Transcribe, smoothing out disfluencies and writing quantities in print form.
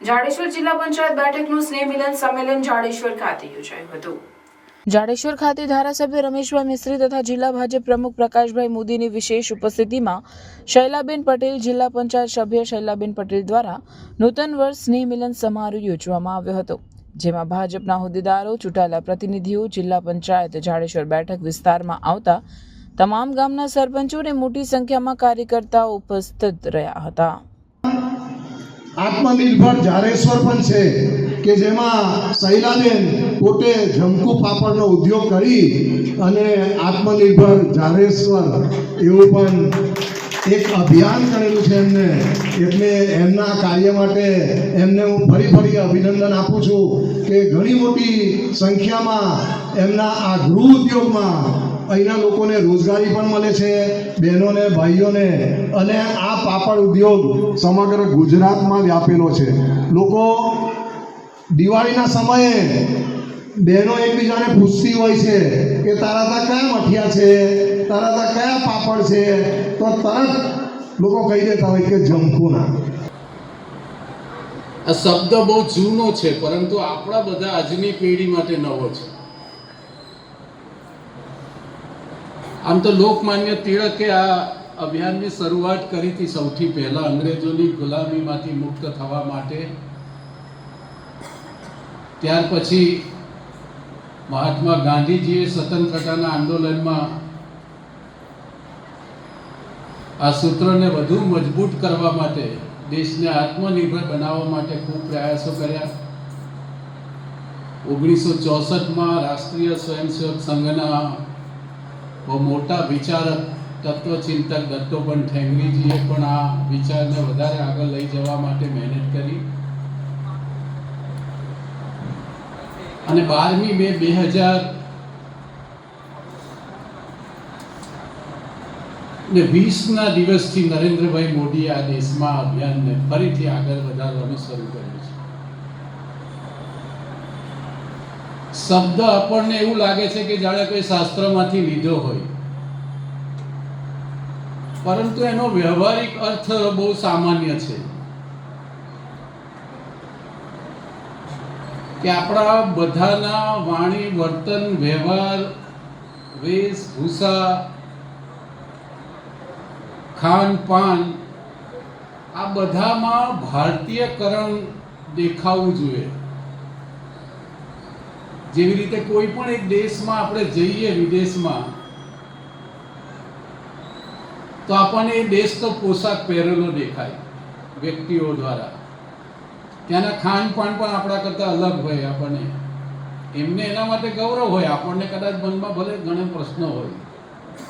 જાડેશ્વર જિલ્લા પંચાયત બેઠકનું સ્નેહ મિલન સંમેલન જાડેશ્વર ખાતે યોજાયું હતું। જાડેશ્વર ખાતે ધારાસભ્ય રમેશભાઈ મિસ્ત્રી તથા જિલ્લા ભાજપ પ્રમુખ પ્રકાશભાઈ મોદીની વિશેષ ઉપસ્થિતિમાં શૈલાબેન પટેલ, જિલ્લા પંચાયત સભ્ય શૈલાબેન પટેલ દ્વારા નૂતન વર્ષ સ્નેહ મિલન સમારોહ યોજવામાં આવ્યો હતો, જેમાં ભાજપના હોદ્દેદારો, ચૂંટાયેલા પ્રતિનિધિઓ, જિલ્લા પંચાયત જાડેશ્વર બેઠક વિસ્તારમાં આવતા તમામ ગામના સરપંચો અને મોટી સંખ્યામાં કાર્યકર્તાઓ ઉપસ્થિત રહ્યા હતા। આત્મનિર્ભર જાડેશ્વર પણ છે કે જેમાં શૈલાબેન પોતે જમકુ પાપડનો ઉદ્યોગ કરી અને આત્મનિર્ભર જાડેશ્વર એવું પણ એક અભિયાન કરેલું છે એમને। એટલે એમના કાર્ય માટે એમને હું ફરી અભિનંદન આપું છું કે ઘણી મોટી સંખ્યામાં એમના આ ગૃહ ઉદ્યોગમાં અહીંના લોકોને રોજગારી પણ મળે છે, બહેનોને, ભાઈઓને, અને આ પાપડ ઉદ્યોગ સમગ્ર ગુજરાતમાં વ્યાપેલો છે। લોકો દિવાળીના સમયે બહેનો એકબીજાને પૂછતી હોય છે કે તારા તા કયા મઠિયા છે, તારા તા કયા પાપડ છે, તો તરત લોકો કહી દેતા હોય કે જમકુના। આ શબ્દ બહુ જૂનો છે, પરંતુ આપણા બધા આજની પેઢી માટે નવો છે। આમ તો લોકમાન્ય તિલકે આ અભિયાનની શરૂઆત કરી હતી સૌથી પહેલા અંગ્રેજોની ગુલામીમાંથી મુક્ત થવા માટે। ત્યાર પછી મહાત્મા ગાંધીજીએ સ્વતંત્રતાના આંદોલનમાં આ સૂત્રને વધુ મજબૂત કરવા માટે, દેશને આત્મનિર્ભર બનાવવા માટે ખૂબ પ્રયાસો કર્યા। 1964માં રાષ્ટ્રીય સ્વયંસેવક સંઘના બહુ મોટા વિચારક, તત્વચિંતક દત્તોપંત ઠેંગડીજીએ પણ આ વિચારને વધારે આગળ લઈ જવા માટે મહેનત કરી અને 12મી મે 2020ના દિવસથી નરેન્દ્રભાઈ મોદીએ આ દેશમાં અભિયાનને ફરીથી આગળ વધારવાનું શરૂ કર્યું છે। શબ્દ આપણને એવું લાગે છે કે જાણે કોઈ શાસ્ત્રમાંથી લીધો હોય, પરંતુ એનો વ્યવહારિક અર્થ બહુ સામાન્ય છે કે આપણા બધાના વાણી, વર્તન, વ્યવહાર, વેશભૂષા, ખાનપાન, આ બધામાં ભારતીયકરણ દેખાવું જોઈએ। જેવી રીતે કોઈ પણ એક દેશમાં આપણે જઈએ, વિદેશમાં, તો આપણને એ દેશનો પોશાક પહેરેલો દેખાય વ્યક્તિઓ દ્વારા। ત્યાંના ખાનપાન પણ આપણા કરતાં અલગ હોય। આપણને એમને એના માટે ગૌરવ હોય, આપણને કદાચ મનમાં ભલે ઘણા પ્રશ્નો હોય,